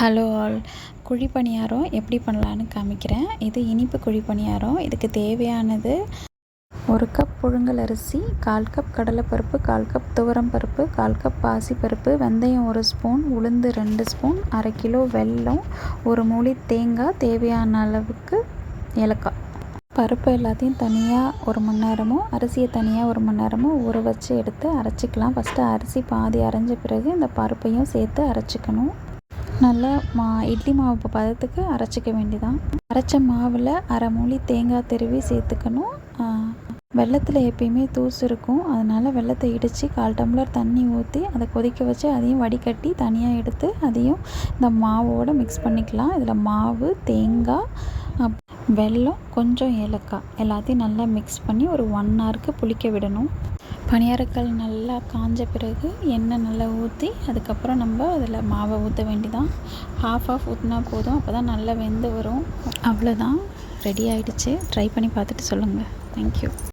Hello all. குழி பணியாரம் எப்படி பண்ணலான்னு காமிக்கிறேன். இது இனிப்பு குழி பணியாரம். இதுக்கு தேவையானது 1 கப் புழுங்கல் அரிசி, 1/4 கப் கடலைப்பருப்பு, 1/4 கப் துவரம் பருப்பு, 1/4 கப் பாசிப்பருப்பு, வெந்தயம் 1 ஸ்பூன், உளுந்து 2 ஸ்பூன், 1/2 கிலோ வெல்லம், 1 மூடி தேங்காய், தேவையான அளவுக்கு ஏலக்காய். பருப்பு எல்லாத்தையும் தனியாக 1 மணி நேரமோ, அரிசியை தனியாக 1 மணி நேரமோ ஊற வச்சு எடுத்து அரைச்சிக்கலாம். ஃபஸ்ட்டு அரிசி பாதி அரைஞ்ச பிறகு இந்த பருப்பையும் சேர்த்து அரைச்சிக்கணும். நல்லா இட்லி மாவு பதத்துக்கு அரைச்சிக்க வேண்டியதான். அரைச்ச மாவில் 1/2 மூடி தேங்காய் திருவி சேர்த்துக்கணும். வெல்லத்தில் எப்பயுமே தூசு இருக்கும், அதனால் வெல்லத்தை இடித்து 1/4 டம்ளர் தண்ணி ஊற்றி அதை கொதிக்க வச்சு அதையும் வடிகட்டி தனியாக எடுத்து அதையும் இந்த மாவோடு மிக்ஸ் பண்ணிக்கலாம். இதில் மாவு, தேங்காய், வெல்லம், கொஞ்சம் ஏலக்காய் எல்லாத்தையும் நல்லா மிக்ஸ் பண்ணி ஒரு 1 ஹவருக்கு புளிக்க விடணும். பணியாரக்கல் நல்லா காஞ்ச பிறகு எண்ணெய் நல்லா ஊற்றி அதுக்கப்புறம் நம்ம அதில் மாவை ஊற்ற வேண்டிதான். ஆஃப் ஊற்றினா போதும், அப்போ தான் நல்லா வெந்து வரும். அவ்வளோதான், ரெடி ஆகிடுச்சு. ட்ரை பண்ணி பார்த்துட்டு சொல்லுங்கள். தேங்க்யூ.